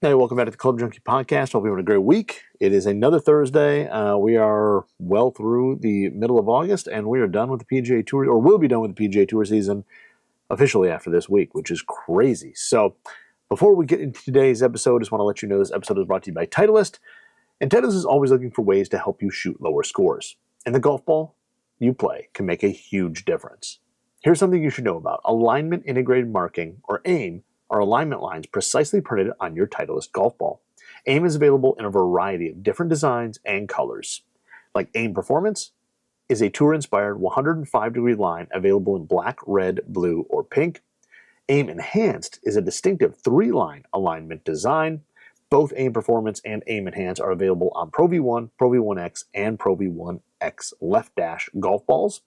Hey, welcome back to the Club Junkie podcast. Hope you're having a great week. It is another Thursday. We are well through the middle of August, and we are done with the PGA Tour, or will be done with the PGA Tour season officially after this week, which is crazy. So, before we get into today's episode, I just want to let you know this episode is brought to you by Titleist. And Titleist is always looking for ways to help you shoot lower scores. And the golf ball you play can make a huge difference. Here's something you should know about. Alignment Integrated Marking, or AIM, are alignment lines precisely printed on your Titleist golf ball. AIM is available in a variety of different designs and colors. Like AIM Performance is a tour-inspired 105-degree line available in black, red, blue, or pink. AIM Enhanced is a distinctive 3-line alignment design. Both AIM Performance and AIM Enhanced are available on Pro V1, Pro V1X, and Pro V1X Left Dash golf balls.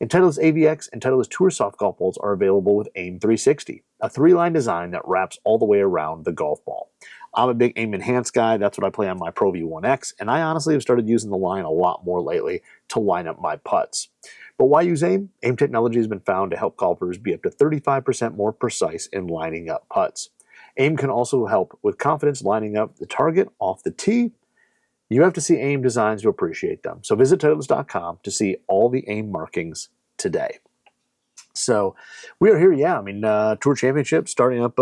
And Titleist AVX and Titleist Tour Soft golf balls are available with AIM 360, a 3-line design that wraps all the way around the golf ball. I'm a big AIM Enhanced guy. That's what I play on my Pro V1X, and I honestly have started using the line a lot more lately to line up my putts. But why use AIM? AIM technology has been found to help golfers be up to 35% more precise in lining up putts. AIM can also help with confidence lining up the target off the tee. You have to see AIM designs to appreciate them. So visit Titleist.com to see all the AIM markings today. So we are here, Tour Championship starting up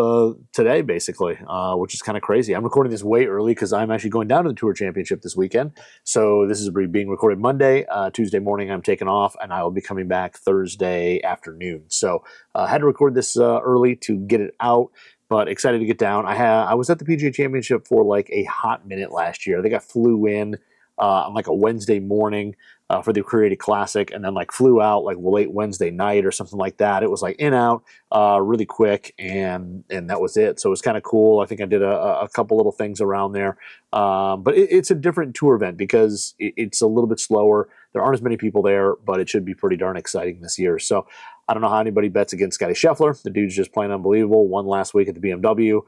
today, basically, which is kind of crazy. I'm recording this way early because I'm actually going down to the Tour Championship this weekend. So this is being recorded Monday. Tuesday morning I'm taking off, and I will be coming back Thursday afternoon. So I had to record this early to get it out. But excited to get down. I was at the PGA Championship for like a hot minute last year. I think I flew in on like a Wednesday morning for the Creative Classic, and then like flew out like late Wednesday night or something like that. It was like in out really quick, and that was it. So it was kind of cool. I think I did a couple little things around there. But it's a different tour event because it's a little bit slower. There aren't as many people there, but it should be pretty darn exciting this year. So I don't know how anybody bets against Scotty Scheffler. The dude's just playing unbelievable. Won last week at the BMW.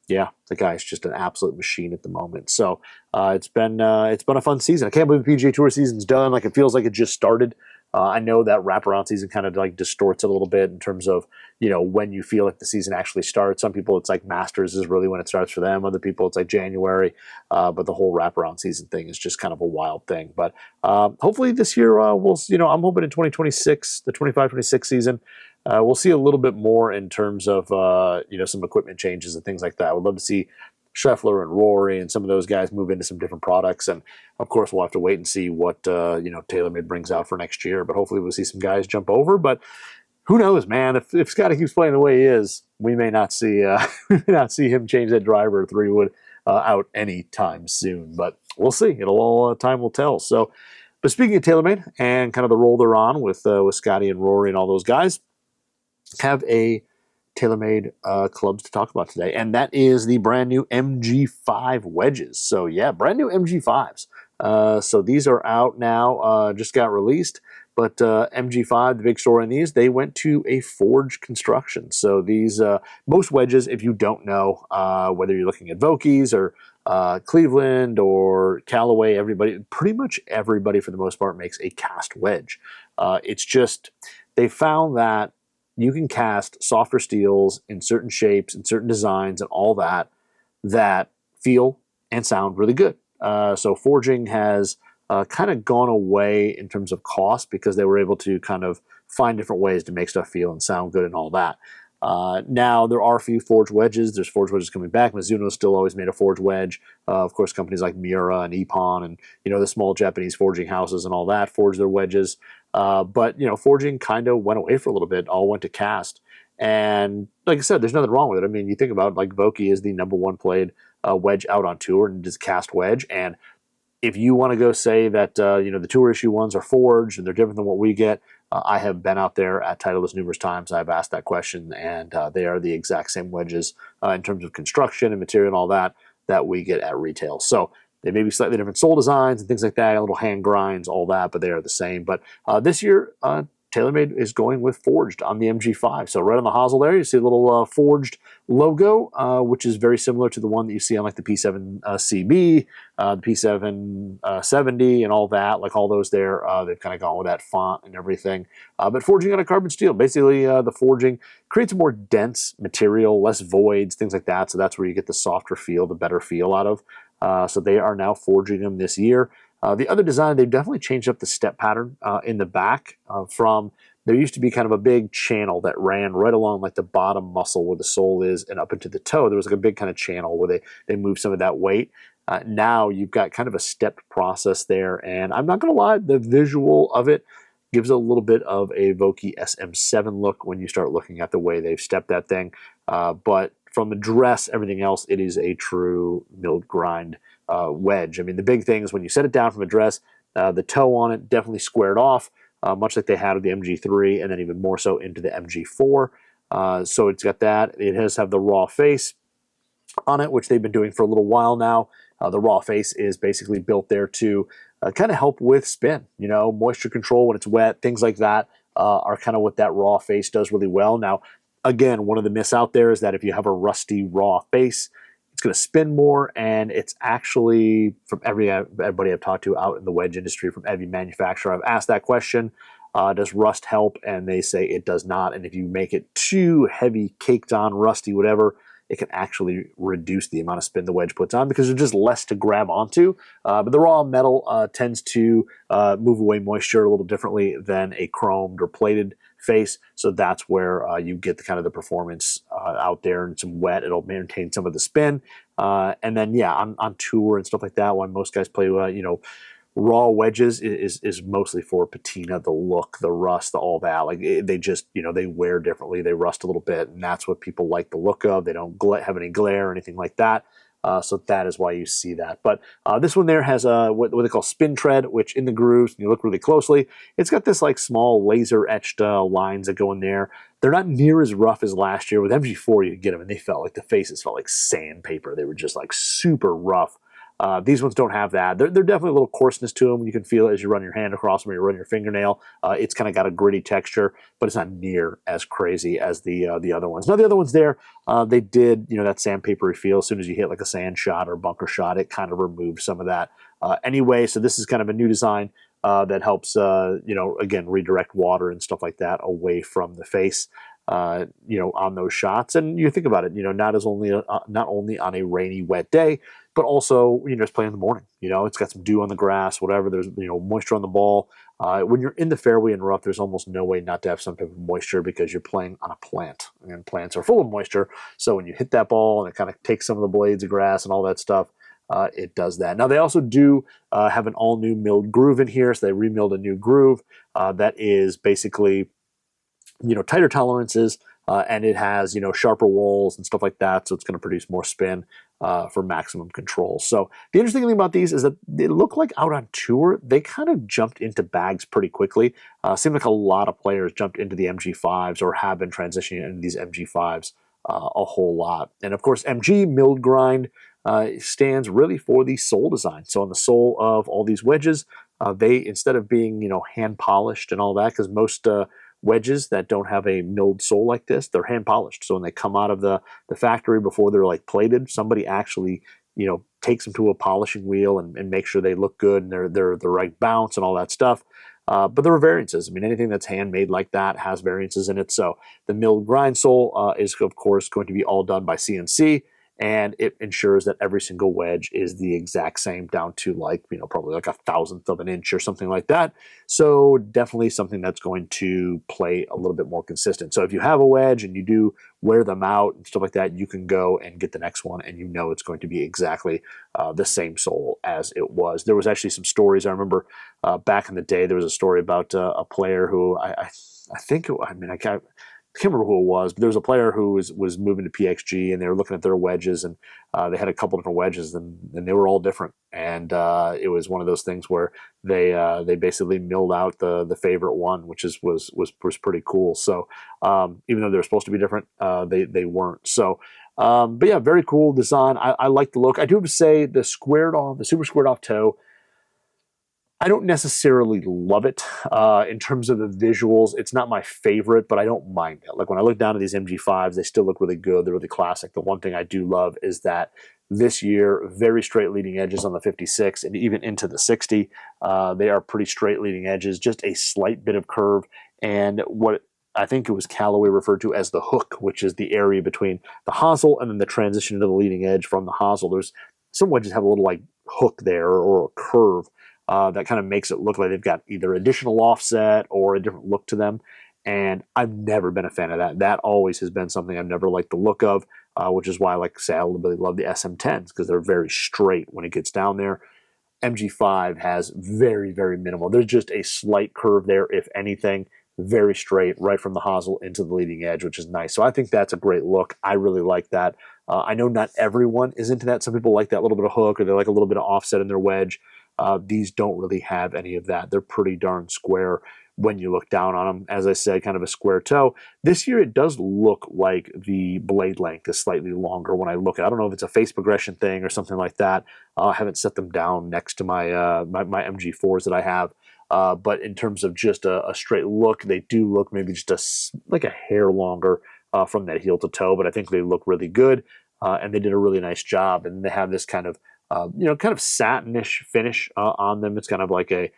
The guy's just an absolute machine at the moment. So it's been a fun season. I can't believe the PGA Tour season's done. Like, it feels like it just started. I know that wraparound season kind of like distorts it a little bit in terms of, when you feel like the season actually starts. Some people, it's like Masters is really when it starts for them. Other people, it's like January. But the whole wraparound season thing is just kind of a wild thing. But hopefully this year we'll, I'm hoping in 2026, the 25-26 season, we'll see a little bit more in terms of, some equipment changes and things like that. I would love to see Scheffler and Rory and some of those guys move into some different products. And, of course, we'll have to wait and see what, TaylorMade brings out for next year. But hopefully we'll see some guys jump over. But who knows, man? If Scotty keeps playing the way he is, we may not see him change that driver 3-wood out anytime soon. But we'll see. It'll all time will tell. So, but speaking of TaylorMade and kind of the role they're on with Scotty and Rory and all those guys, have a TaylorMade clubs to talk about today, and that is the brand new MG5 Wedges. So yeah, brand new MG5s. So these are out now, just got released, but MG5, the big story in these, they went to a forged construction. So these, most wedges, if you don't know, whether you're looking at Vokeys or Cleveland or Callaway, pretty much everybody for the most part makes a cast wedge. It's just, they found that you can cast softer steels in certain shapes and certain designs and all that feel and sound really good. So forging has kind of gone away in terms of cost because they were able to kind of find different ways to make stuff feel and sound good and all that. Now, there are a few forged wedges. There's forged wedges coming back. Mizuno's still always made a forged wedge. Of course, companies like Miura and Ippon and, the small Japanese forging houses and all that forge their wedges. But forging kind of went away for a little bit, all went to cast. And like I said, there's nothing wrong with it. I mean, you think about like Vokey is the #1 played wedge out on tour, and it is cast wedge. And if you want to go say that, the tour issue ones are forged and they're different than what we get, I have been out there at Titleist numerous times. I've asked that question, and they are the exact same wedges in terms of construction and material and all that we get at retail. So they may be slightly different sole designs and things like that, little hand grinds, all that, but they are the same. But this year, TaylorMade is going with forged on the MG5. So right on the hosel there, you see a little forged logo, which is very similar to the one that you see on like the P7 CB, the P7 70, and all that. Like all those there, they've kind of gone with that font and everything. But forging on a carbon steel, basically the forging creates a more dense material, less voids, things like that. So that's where you get the softer feel, the better feel out of. So they are now forging them this year. The other design, they've definitely changed up the step pattern in the back from, there used to be kind of a big channel that ran right along like the bottom muscle where the sole is and up into the toe. There was like a big kind of channel where they moved some of that weight. Now you've got kind of a stepped process there. And I'm not going to lie, the visual of it gives a little bit of a Vokey SM7 look when you start looking at the way they've stepped that thing. But from the dress, everything else, it is a true milled grind wedge. I mean, the big thing is when you set it down from a dress, the toe on it definitely squared off, much like they had with the MG3, and then even more so into the MG4. So it's got that. It has have the raw face on it, which they've been doing for a little while now. The raw face is basically built there to kind of help with spin, you know, moisture control when it's wet, things like that are kind of what that raw face does really well. Now, again, one of the myths out there is that if you have a rusty raw face, it's going to spin more, and it's actually, from everybody I've talked to out in the wedge industry, from every manufacturer, I've asked that question, does rust help? And they say it does not. And if you make it too heavy, caked on, rusty, whatever, it can actually reduce the amount of spin the wedge puts on because there's just less to grab onto. But the raw metal tends to move away moisture a little differently than a chromed or plated face. So that's where you get the kind of the performance out there, and some wet. It'll maintain some of the spin. And then, yeah, on tour and stuff like that, when most guys play, raw wedges is mostly for patina, the look, the rust, all that. Like they just, they wear differently. They rust a little bit, and that's what people like the look of. They don't have any glare or anything like that. So that is why you see that. But this one there has what they call spin tread, which in the grooves, when you look really closely, it's got this like small laser etched lines that go in there. They're not near as rough as last year. With MG4, you could get them, and they felt like the faces felt like sandpaper. They were just like super rough. These ones don't have that. They're definitely a little coarseness to them. You can feel it as you run your hand across them or you run your fingernail. It's kind of got a gritty texture, but it's not near as crazy as the other ones. Now, the other ones there, they did, that sandpapery feel. As soon as you hit like a sand shot or bunker shot, it kind of removed some of that anyway. So this is kind of a new design that helps, again, redirect water and stuff like that away from the face. On those shots. And you think about it, not only on a rainy, wet day, but also, just play in the morning. It's got some dew on the grass, whatever. There's, moisture on the ball. When you're in the fairway and rough, there's almost no way not to have some type of moisture because you're playing on a plant, and plants are full of moisture. So when you hit that ball and it kind of takes some of the blades of grass and all that stuff, it does that. Now, they also do have an all-new milled groove in here. So they remilled a new groove that is basically tighter tolerances, and it has, sharper walls and stuff like that. So it's going to produce more spin for maximum control. So the interesting thing about these is that they look like out on tour, they kind of jumped into bags pretty quickly. Seemed like a lot of players jumped into the MG5s or have been transitioning into these MG5s a whole lot. And of course, MG milled grind stands really for the sole design. So on the sole of all these wedges, they, instead of being, hand polished and all that, because most wedges that don't have a milled sole like this, they're hand polished. So when they come out of the factory, before they're like plated, somebody actually, takes them to a polishing wheel and makes sure they look good and they're the right bounce and all that stuff. But there are variances. I mean, anything that's handmade like that has variances in it. So the milled grind sole is, of course, going to be all done by CNC. And it ensures that every single wedge is the exact same, down to probably like 1/1000th of an inch or something like that. So definitely something that's going to play a little bit more consistent. So if you have a wedge and you do wear them out and stuff like that, you can go and get the next one, and it's going to be exactly the same sole as it was. There was actually some stories. I remember back in the day, there was a story about a player who I can't remember who it was, but there was a player who was moving to PXG, and they were looking at their wedges, and they had a couple different wedges, and they were all different. And it was one of those things where they basically milled out the favorite one, which was pretty cool. So even though they were supposed to be different, they weren't. So but yeah, very cool design. I like the look. I do have to say the super squared off toe, I don't necessarily love it in terms of the visuals. It's not my favorite, but I don't mind it. Like when I look down at these MG5s, they still look really good. They're really classic. The one thing I do love is that this year, very straight leading edges on the 56 and even into the 60. They are pretty straight leading edges, just a slight bit of curve. And what I think it was Callaway referred to as the hook, which is the area between the hosel and then the transition to the leading edge from the hosel. There's some wedges have a little like hook there or a curve that kind of makes it look like they've got either additional offset or a different look to them. And I've never been a fan of that. That always has been something I've never liked the look of, which is why, like I say, I really love the SM10s because they're very straight when it gets down there. MG5 has very, very minimal. There's just a slight curve there, if anything, very straight, right from the hosel into the leading edge, which is nice. So I think that's a great look. I really like that. I know not everyone is into that. Some people like that little bit of hook or they like a little bit of offset in their wedge. These don't really have any of that. They're pretty darn square when you look down on them. As I said, kind of a square toe. This year, it does look like the blade length is slightly longer when I look at it. I don't know if it's a face progression thing or something like that. I haven't set them down next to my my MG4s that I have. But in terms of just a straight look, they do look maybe just like a hair longer from that heel to toe, but I think they look really good, and they did a really nice job. And they have this kind of kind of satinish finish on them. It's kind of like a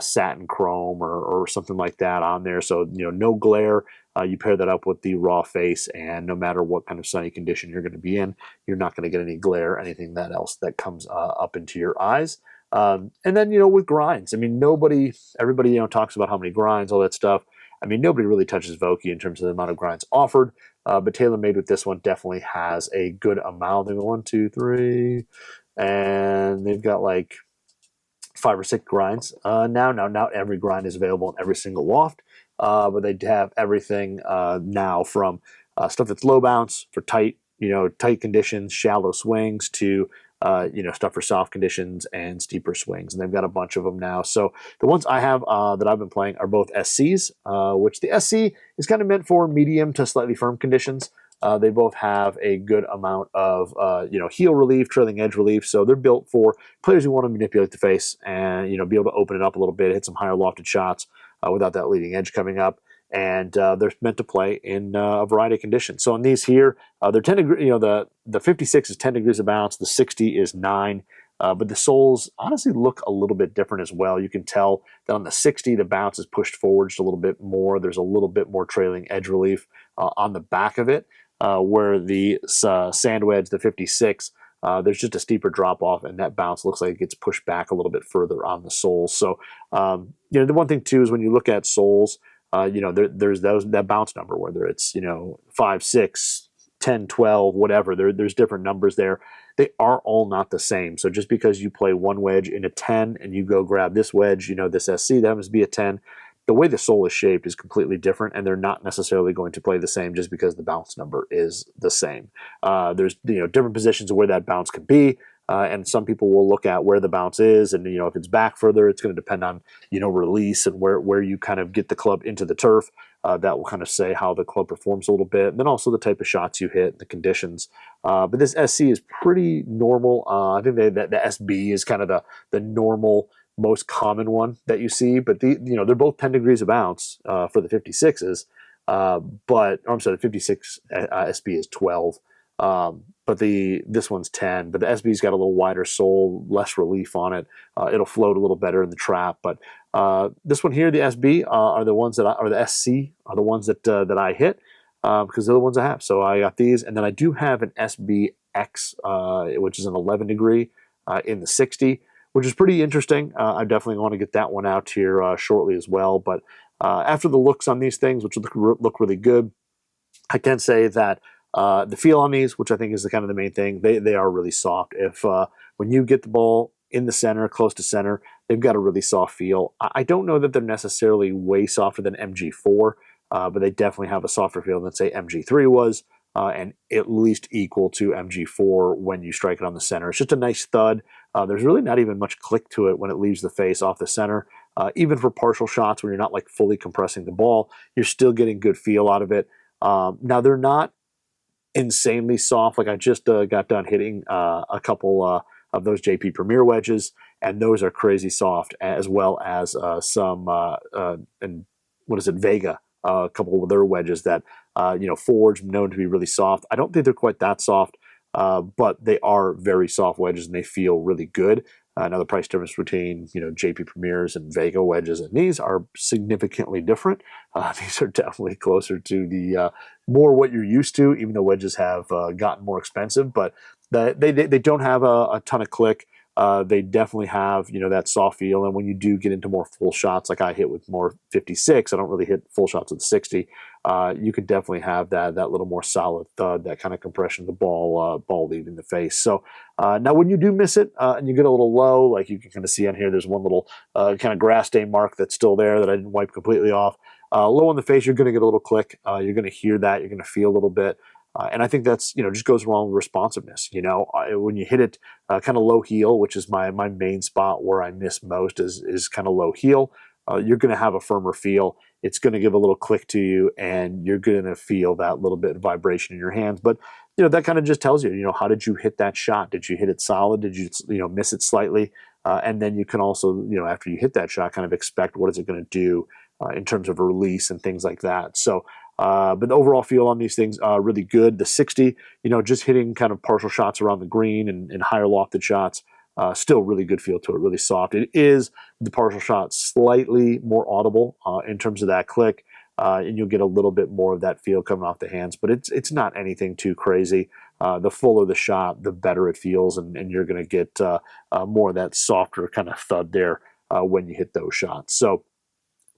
satin chrome or something like that on there. So, no glare. You pair that up with the raw face, and no matter what kind of sunny condition you're going to be in, you're not going to get any glare, anything that else that comes up into your eyes. And then, with grinds, I mean, everybody, talks about how many grinds, all that stuff. I mean, nobody really touches Vokey in terms of the amount of grinds offered, but TaylorMade with this one definitely has a good amount. They go 1, 2, 3, and they've got like 5 or 6 grinds now. Now, not every grind is available in every single loft, but they have everything now from stuff that's low bounce for tight conditions, shallow swings to stuff for soft conditions and steeper swings, and they've got a bunch of them now. So the ones I have that I've been playing are both SCs, which the SC is kind of meant for medium to slightly firm conditions. They both have a good amount of heel relief, trailing edge relief, so they're built for players who want to manipulate the face and be able to open it up a little bit, hit some higher lofted shots without that leading edge coming up. And they're meant to play in a variety of conditions. So on these here, they're 10 degrees. The 56 is 10 degrees of bounce. The 60 is 9. But the soles honestly look a little bit different as well. You can tell that on the 60, the bounce is pushed forward just a little bit more. There's a little bit more trailing edge relief on the back of it, where the sand wedge, the 56, there's just a steeper drop off, and that bounce looks like it gets pushed back a little bit further on the soles. So, the one thing too is when you look at soles, there's that bounce number, whether it's 5, 6, 10, 12, whatever. There's different numbers there. They are all not the same. So just because you play one wedge in a 10 and you go grab this wedge, this SC, that happens to be a 10, the way the sole is shaped is completely different, and they're not necessarily going to play the same just because the bounce number is the same. There's different positions of where that bounce could be. And some people will look at where the bounce is, and if it's back further, it's going to depend on release and where you kind of get the club into the turf. That will kind of say how the club performs a little bit, and then also the type of shots you hit, the conditions. But this SC is pretty normal. I think the SB is kind of the normal, most common one that you see. But they're both 10 degrees of bounce for the 56s. But I'm sorry, the 56 SB is 12. But this one's 10, but the SB's got a little wider sole, less relief on it. It'll float a little better in the trap. But this one here, the SB, are the ones or the SC are the ones that I hit because they're the ones I have. So I got these, and then I do have an SBX, which is an 11 degree in the 60, which is pretty interesting. I definitely want to get that one out here shortly as well. But after the looks on these things, which look really good, I can say that the feel on these, which I think is the kind of the main thing, they are really soft. If when you get the ball in the center, close to center, they've got a really soft feel. I don't know that they're necessarily way softer than MG4, but they definitely have a softer feel than, say, MG3 was, and at least equal to MG4 when you strike it on the center. It's just a nice thud. There's really not even much click to it when it leaves the face off the center. Even for partial shots, when you're not like fully compressing the ball, you're still getting good feel out of it. Now, they're not insanely soft. Like I just got done hitting a couple of those JP Premier wedges, and those are crazy soft, as well as some and what is it, Vega, a couple of their wedges that Forge known to be really soft. I don't think they're quite that soft, but they are very soft wedges and they feel really good. Now the price difference between JP Premiers and Vega wedges and these are significantly different. These are definitely closer to the more what you're used to, even though wedges have gotten more expensive. But they don't have a ton of click. They definitely have that soft feel, and when you do get into more full shots, like I hit with more 56, I don't really hit full shots with 60. You could definitely have that little more solid thud, that kind of compression of the ball leaving the face. So now when you do miss it and you get a little low, like you can kind of see on here, there's one little kind of grass stain mark that's still there that I didn't wipe completely off. Low on the face, you're going to get a little click. You're going to hear that. You're going to feel a little bit. And I think that's, just goes along with responsiveness. When you hit it kind of low heel, which is my main spot where I miss most is kind of low heel, you're going to have a firmer feel. It's going to give a little click to you, and you're going to feel that little bit of vibration in your hands. But, that kind of just tells you, how did you hit that shot? Did you hit it solid? Did you, miss it slightly? And then you can also, after you hit that shot, kind of expect what is it going to do in terms of release and things like that. So, but the overall feel on these things, really good. The 60, just hitting kind of partial shots around the green and higher lofted shots, still really good feel to it, really soft. It is the partial shot slightly more audible in terms of that click, and you'll get a little bit more of that feel coming off the hands, but it's not anything too crazy. The fuller the shot, the better it feels, and you're going to get more of that softer kind of thud there when you hit those shots. So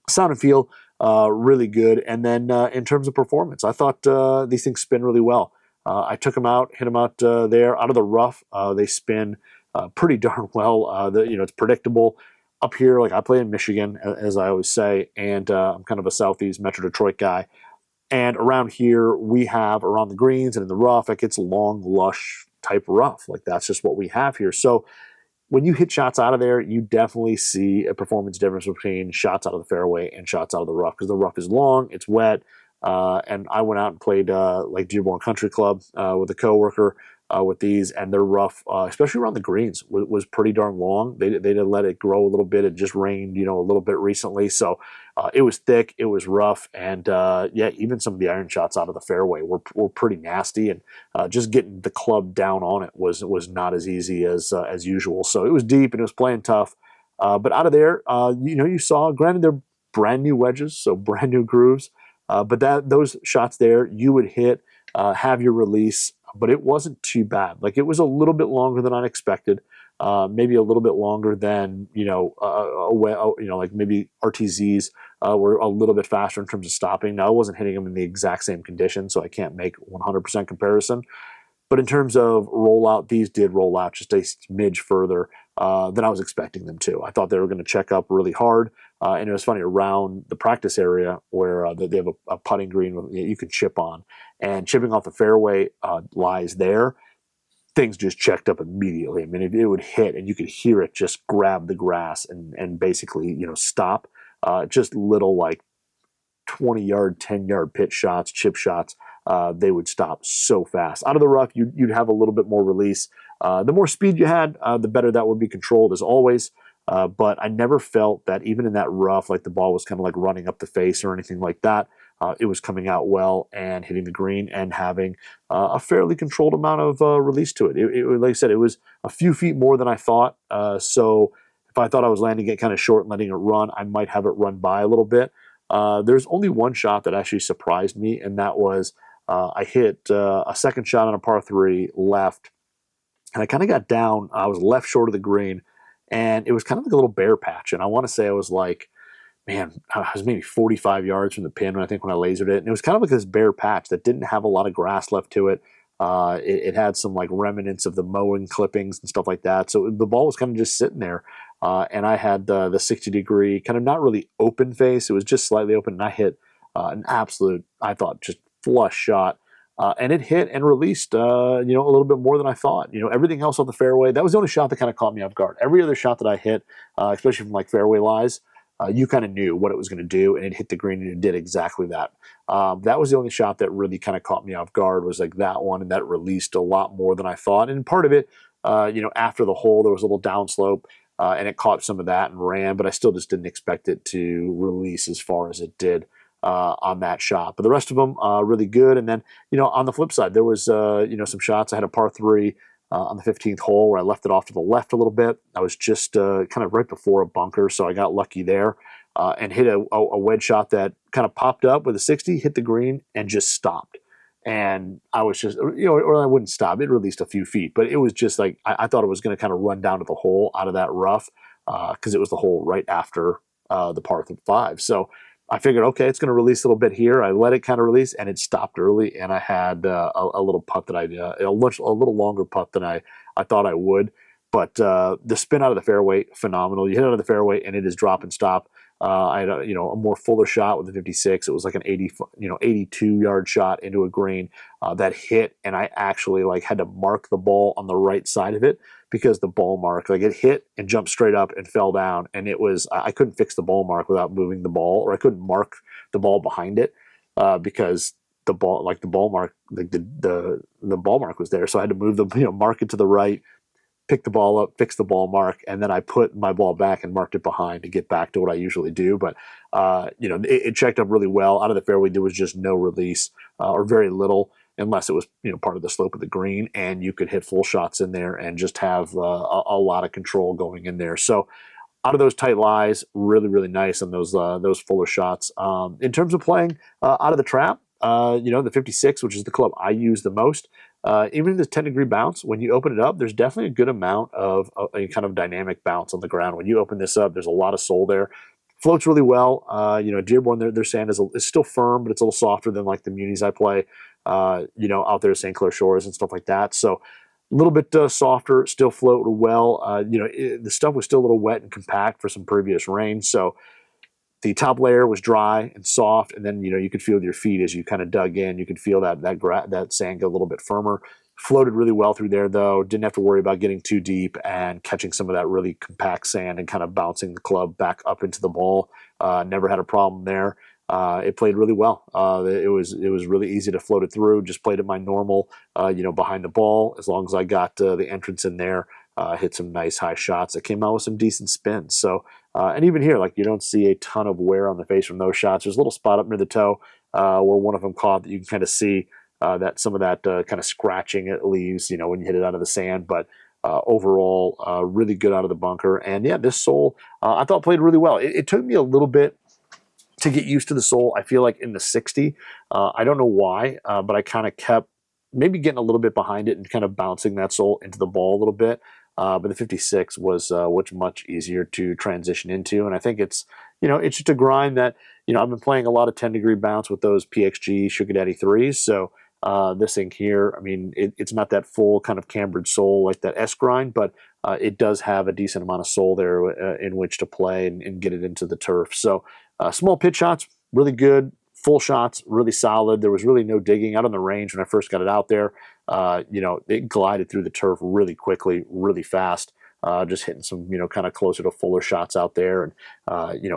sound and feel, really good. And then in terms of performance, I thought these things spin really well. I took them out, hit them out there out of the rough. They spin pretty darn well. It's predictable. Up here, like I play in Michigan, as I always say, and I'm kind of a Southeast Metro Detroit guy. And around here, we have around the greens and in the rough, like it's long, lush type rough. Like that's just what we have here. So when you hit shots out of there, you definitely see a performance difference between shots out of the fairway and shots out of the rough, because the rough is long, it's wet, and I went out and played like Dearborn Country Club with a coworker with these, and their rough, especially around the greens, was pretty darn long. They didn't let it grow a little bit. It just rained, a little bit recently, so it was thick, it was rough, and yeah, even some of the iron shots out of the fairway were pretty nasty, and just getting the club down on it was not as easy as usual. So it was deep and it was playing tough, but out of there, you saw, granted they're brand new wedges, so brand new grooves, but those shots there you would hit, have your release. But it wasn't too bad. Like it was a little bit longer than I expected, maybe a little bit longer than like maybe RTZs were a little bit faster in terms of stopping. Now I wasn't hitting them in the exact same condition, so I can't make 100% comparison. But in terms of rollout, these did roll out just a smidge further than I was expecting them to. I thought they were going to check up really hard. And it was funny, around the practice area where they have a putting green you can chip on. And chipping off the fairway lies there. Things just checked up immediately. I mean, it would hit and you could hear it just grab the grass and basically, stop. Just little like 20-yard, 10-yard pitch shots, chip shots. They would stop so fast. Out of the rough, you'd have a little bit more release. The more speed you had, the better that would be controlled, as always. But I never felt that even in that rough, like the ball was kind of like running up the face or anything like that. It was coming out well and hitting the green and having a fairly controlled amount of release to it. Like I said, it was a few feet more than I thought. So if I thought I was landing it kind of short and letting it run, I might have it run by a little bit. There's only one shot that actually surprised me, and that was I hit a second shot on a par 3 left, and I kind of got down. I was left short of the green, and it was kind of like a little bare patch. And I want to say I was like, man, I was maybe 45 yards from the pin when I lasered it. And it was kind of like this bare patch that didn't have a lot of grass left to it. It had some like remnants of the mowing clippings and stuff like that. So the ball was kind of just sitting there. And I had the 60-degree, kind of not really open face. It was just slightly open. And I hit an absolute, I thought, just flush shot. And it hit and released, a little bit more than I thought. Everything else on the fairway, that was the only shot that kind of caught me off guard. Every other shot that I hit, especially from like fairway lies, you kind of knew what it was going to do, and it hit the green, and it did exactly that. That was the only shot that really kind of caught me off guard, was like that one, and that released a lot more than I thought. And part of it, after the hole, there was a little downslope. and it caught some of that and ran, but I still just didn't expect it to release as far as it did on that shot. But the rest of them really good. And then, on the flip side, there was, some shots. I had a par 3 on the 15th hole where I left it off to the left a little bit. I was just kind of right before a bunker, so I got lucky there and hit a wedge shot that kind of popped up with a 60, hit the green, and just stopped. And I was just, or I wouldn't stop. It released a few feet, but it was just like, I thought it was going to kind of run down to the hole out of that rough because it was the hole right after the par 5. So I figured, okay, it's going to release a little bit here. I let it kind of release, and it stopped early, and I had a little putt that a little longer putt than I thought I would. But the spin out of the fairway, phenomenal. You hit it out of the fairway, and it is drop and stop. I had a more fuller shot with the 56. It was like an 82-yard shot into a green that hit, and I actually had to mark the ball on the right side of it because the ball mark, it hit and jumped straight up and fell down, and I couldn't fix the ball mark without moving the ball, or I couldn't mark the ball behind it because the ball mark, the ball mark was there, so I had to move the mark it to the right, pick the ball up, fix the ball mark, and then I put my ball back and marked it behind to get back to what I usually do. But it checked up really well. Out of the fairway, there was just no release or very little, unless it was part of the slope of the green, and you could hit full shots in there and just have a lot of control going in there. So out of those tight lies, really, really nice on those fuller shots. In terms of playing out of the trap, the 56, which is the club I use the most, even the 10-degree bounce, when you open it up, there's definitely a good amount of a kind of dynamic bounce on the ground. When you open this up, there's a lot of sole there. Floats really well. Dearborn, their sand is still firm, but it's a little softer than like the munis I play, out there at St. Clair Shores and stuff like that. So a little bit softer, still float well. The stuff was still a little wet and compact for some previous rain. So the top layer was dry and soft, and then you could feel with your feet as you kind of dug in. You could feel that sand get a little bit firmer. Floated really well through there, though. Didn't have to worry about getting too deep and catching some of that really compact sand and kind of bouncing the club back up into the ball. Never had a problem there. It played really well. It was really easy to float it through. Just played it my normal, behind the ball. As long as I got the entrance in there, hit some nice high shots that came out with some decent spins. So, and even here, you don't see a ton of wear on the face from those shots. There's a little spot up near the toe where one of them caught that you can kind of see that some of that kind of scratching it leaves, when you hit it out of the sand. But overall, really good out of the bunker. And yeah, this sole I thought played really well. It took me a little bit to get used to the sole. I feel like in the 60, I don't know why, but I kind of kept maybe getting a little bit behind it and kind of bouncing that sole into the ball a little bit. But the 56 was much easier to transition into. And I think it's just a grind that, I've been playing a lot of 10-degree bounce with those PXG Sugar Daddy 3s. So this thing here, I mean, it's not that full kind of cambered sole like that S grind, but it does have a decent amount of sole there in which to play and get it into the turf. So small pitch shots, really good. Full shots, really solid. There was really no digging out on the range when I first got it out there. It glided through the turf really quickly, really fast. Just hitting some, kind of closer to fuller shots out there. And,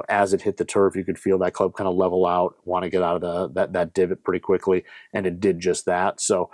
as it hit the turf, you could feel that club kind of level out, want to get out of that divot pretty quickly. And it did just that. So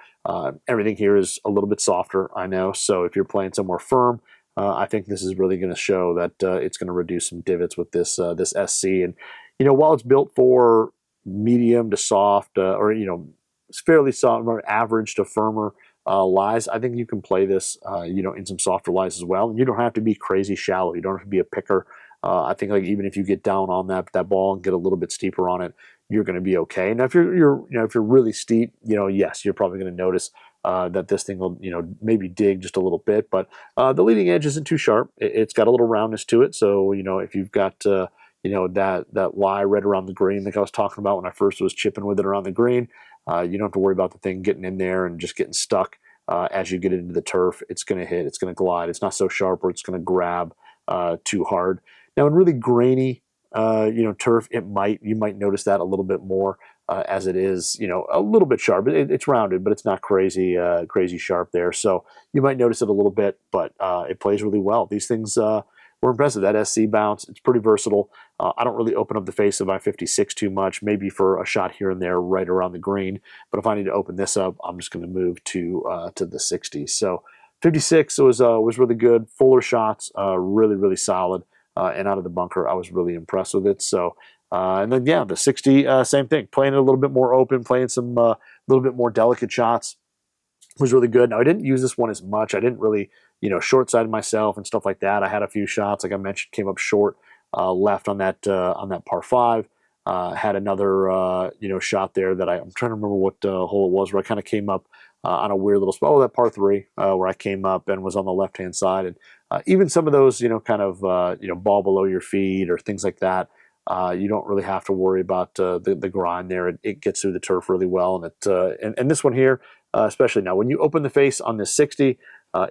everything here is a little bit softer, I know. So if you're playing somewhere firm, I think this is really going to show that it's going to reduce some divots with this SC. And, while it's built for medium to soft, or it's fairly soft, or average to firmer lies, I think you can play this in some softer lies as well. And you don't have to be crazy shallow. You don't have to be a picker. I think even if you get down on that ball and get a little bit steeper on it, you're going to be okay. Now if you're if you're really steep, yes, you're probably going to notice that this thing will maybe dig just a little bit, but the leading edge isn't too sharp. It's got a little roundness to it. So if you've got that lie right around the green, like I was talking about when I first was chipping with it around the green. You don't have to worry about the thing getting in there and just getting stuck as you get into the turf. It's going to hit, it's going to glide. It's not so sharp or it's going to grab too hard. Now, in really grainy, turf, you might notice that a little bit more as it is, a little bit sharp. It's rounded, but it's not crazy sharp there. So you might notice it a little bit, but it plays really well. These things were impressive. That SC bounce, it's pretty versatile. I don't really open up the face of my 56 too much, maybe for a shot here and there right around the green. But if I need to open this up, I'm just going to move to the 60. So 56 was really good. Fuller shots, really, really solid. And out of the bunker, I was really impressed with it. So, and then, yeah, the 60, same thing. Playing it a little bit more open, playing some little bit more delicate shots was really good. Now, I didn't use this one as much. I didn't really, short side myself and stuff like that. I had a few shots, like I mentioned, came up short left on that par five. Had another shot there that I'm trying to remember what hole it was, where I kind of came up on a weird little spot. Oh, that par three, where I came up and was on the left hand side, and even some of those kind of ball below your feet or things like that. You don't really have to worry about the grind there. It gets through the turf really well, and this one here, especially now, when you open the face on this 60,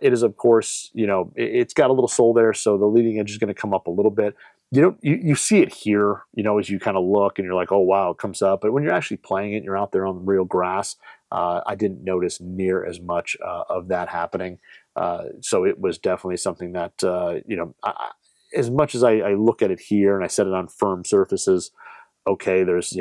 it is, of course, it's got a little sole there, so the leading edge is going to come up a little bit. You see it here, as you kind of look and you're like, oh wow, it comes up. But when you're actually playing it, you're out there on the real grass. I didn't notice near as much of that happening. So it was definitely something that as much as I look at it here and I set it on firm surfaces, okay, there's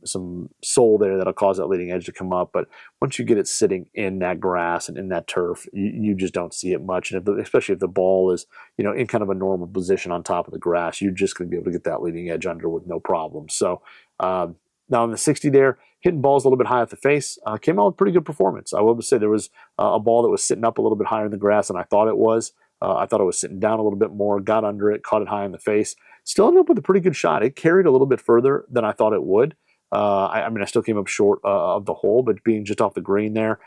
some sole there that'll cause that leading edge to come up, but once you get it sitting in that grass and in that turf, you just don't see it much. And especially if the ball is in kind of a normal position on top of the grass, you're just going to be able to get that leading edge under with no problem. So now on the 60 there, hitting balls a little bit high off the face, came out with pretty good performance. I will say there was a ball that was sitting up a little bit higher in the grass than I thought it was. I thought it was sitting down a little bit more, got under it, caught it high in the face. Still ended up with a pretty good shot. It carried a little bit further than I thought it would. I mean, I still came up short of the hole, but being just off the green there,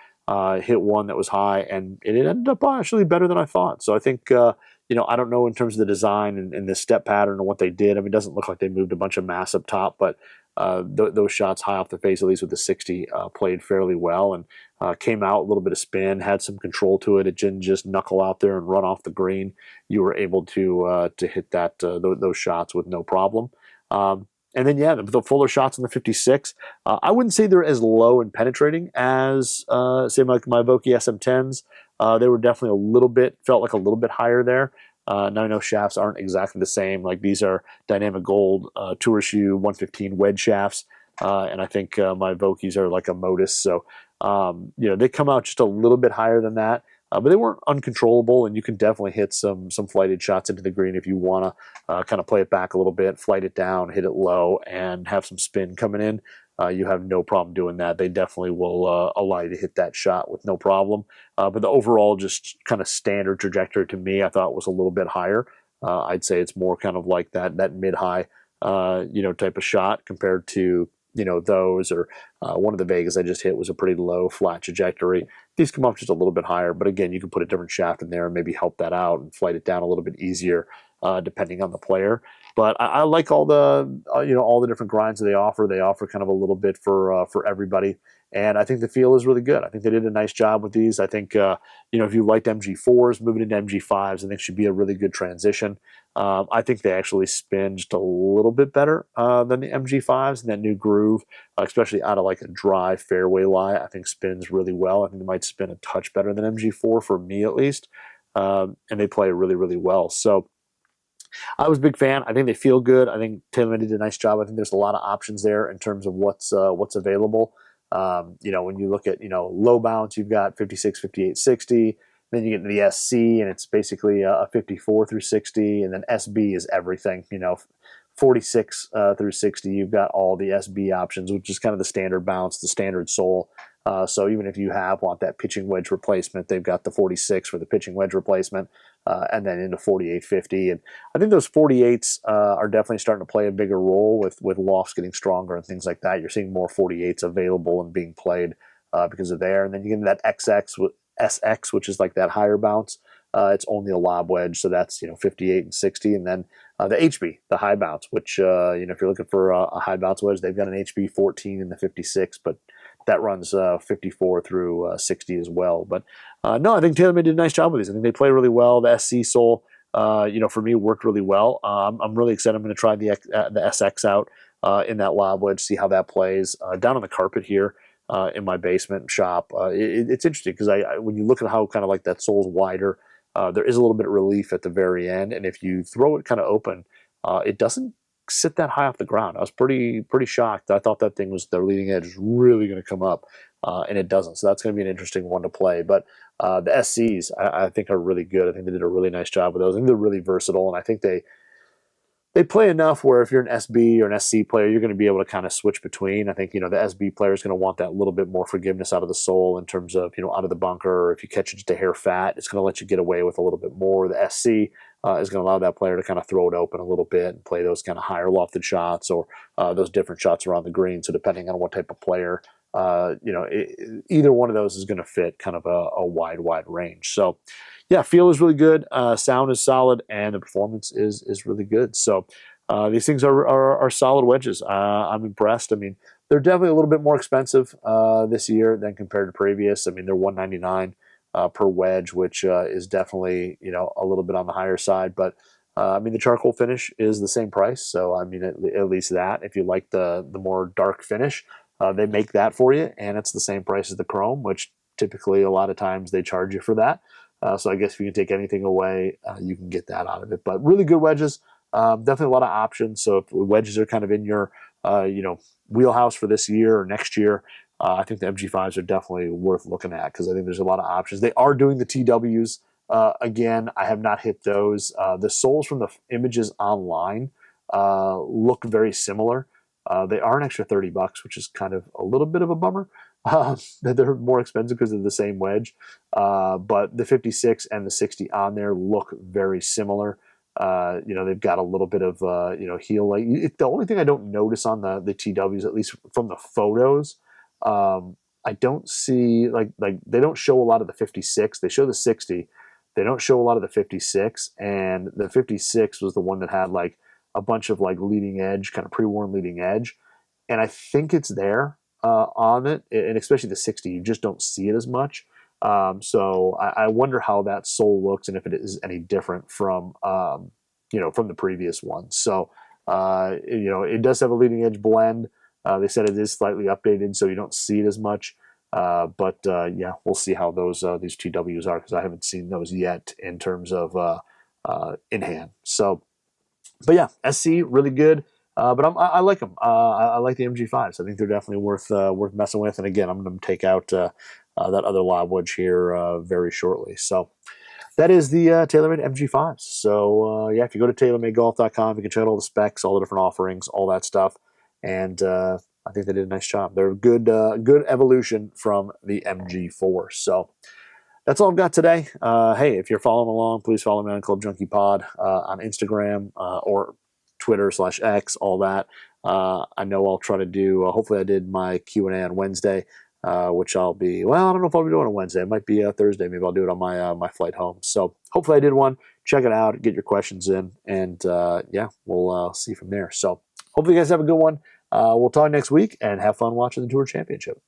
hit one that was high, and it ended up actually better than I thought. So I think, I don't know in terms of the design and the step pattern and what they did. I mean, it doesn't look like they moved a bunch of mass up top, but those shots high off the face, at least with the 60, played fairly well and came out a little bit of spin, had some control to it. It didn't just knuckle out there and run off the green. You were able to hit those shots with no problem. And then, yeah, the fuller shots in the 56, I wouldn't say they're as low and penetrating as, say, like my Vokey SM10s. They were definitely felt like a little bit higher there. Now I know shafts aren't exactly the same. Like these are Dynamic Gold Tour Shoe 115 wedge shafts, and I think my Vokeys are like a Modus. So they come out just a little bit higher than that, but they weren't uncontrollable, and you can definitely hit some flighted shots into the green if you want to kind of play it back a little bit, flight it down, hit it low, and have some spin coming in. You have no problem doing that. They definitely will allow you to hit that shot with no problem. But the overall just kind of standard trajectory to me, I thought was a little bit higher. I'd say it's more kind of like that mid-high, type of shot compared to, those, or one of the Vegas I just hit was a pretty low flat trajectory. These come up just a little bit higher, but again, you can put a different shaft in there and maybe help that out and flight it down a little bit easier, depending on the player. But I like all the all the different grinds that they offer. They offer kind of a little bit for everybody, and I think the feel is really good. I think they did a nice job with these. I think if you liked MG4s, moving into MG5s, I think should be a really good transition. I think they actually spin just a little bit better than the MG5s, and that new groove, especially out of like a dry fairway lie, I think spins really well. I think they might spin a touch better than MG4 for me at least, and they play really, really well. So I was a big fan. I think they feel good. I think TaylorMade did a nice job. I think there's a lot of options there in terms of what's available. When you look at low bounce, you've got 56, 58, 60. Then you get to the SC, and it's basically a 54 through 60, and then SB is everything. 46 through 60, you've got all the SB options, which is kind of the standard bounce, the standard sole. So even if you want that pitching wedge replacement, they've got the 46 for the pitching wedge replacement, and then into 48, 50. And I think those 48s are definitely starting to play a bigger role with lofts getting stronger and things like that. You're seeing more 48s available and being played because of there. And then you get into that SX, which is like that higher bounce. It's only a lob wedge, so that's 58 and 60, and then the HB, the high bounce, which if you're looking for a high bounce wedge, they've got an HB 14 in the 56, but that runs 54 through 60 as well. But no, I think TaylorMade did a nice job with these. I think they play really well. The SC sole, for me, worked really well. I'm really excited. I'm going to try the SX out in that lob wedge, see how that plays down on the carpet here. In my basement shop, it's interesting because when you look at how kind of like that sole's wider, there is a little bit of relief at the very end, and if you throw it kind of open, it doesn't sit that high off the ground. I was pretty shocked. I thought that thing was the leading edge was really going to come up and it doesn't. So that's going to be an interesting one to play. But the SCs, I think, are really good. I think they did a really nice job with those. I think they're really versatile, and I think they play enough where if you're an SB or an SC player, you're going to be able to kind of switch between. I think, the SB player is going to want that little bit more forgiveness out of the sole in terms of, out of the bunker, or if you catch it just a hair fat, it's going to let you get away with a little bit more. The SC is going to allow that player to kind of throw it open a little bit and play those kind of higher lofted shots, or those different shots around the green. So depending on what type of player, either one of those is going to fit kind of a wide range. So yeah, feel is really good, sound is solid, and the performance is really good. So these things are solid wedges. I'm impressed. I mean, they're definitely a little bit more expensive this year than compared to previous. I mean, they're $199 per wedge, which is definitely a little bit on the higher side. But I mean, the charcoal finish is the same price. So I mean, at least that. If you like the more dark finish, they make that for you, and it's the same price as the chrome, which typically a lot of times they charge you for that. So I guess if you can take anything away, you can get that out of it. But really good wedges. Definitely a lot of options. So if wedges are kind of in your wheelhouse for this year or next year, I think the MG5s are definitely worth looking at, because I think there's a lot of options. They are doing the TWs again. I have not hit those. The soles from the images online look very similar. They are an extra $30, which is kind of a little bit of a bummer. That they're more expensive because of the same wedge. But the 56 and the 60 on there look very similar. They've got a little bit of heel light. The only thing I don't notice on the TWs, at least from the photos, I don't see like they don't show a lot of the 56. They show the 60. They don't show a lot of the 56, and the 56 was the one that had like a bunch of like leading edge, kind of pre-worn leading edge, and I think it's there on it, and especially the 60, you just don't see it as much. So I wonder how that sole looks, and if it is any different from from the previous one. So it does have a leading edge blend. They said it is slightly updated, so you don't see it as much. But yeah, we'll see how these TWs are, because I haven't seen those yet in terms of in hand. So, but yeah, SC really good. But I like them. I like the MG5s. I think they're definitely worth messing with. And again, I'm going to take out that other lob wedge here very shortly. So that is the TaylorMade MG5s. So yeah, if you go to TaylorMadeGolf.com, you can check out all the specs, all the different offerings, all that stuff. And I think they did a nice job. They're good evolution from the MG4. So that's all I've got today. Hey, if you're following along, please follow me on Club Junkie Pod on Instagram or Twitter/X, all that. I know I'll try to do, hopefully I did my Q&A on Wednesday, which I'll be, I don't know if I'll be doing on Wednesday. It might be Thursday. Maybe I'll do it on my flight home. So hopefully I did one. Check it out. Get your questions in. And yeah, we'll see from there. So hopefully you guys have a good one. We'll talk next week, and have fun watching the Tour Championship.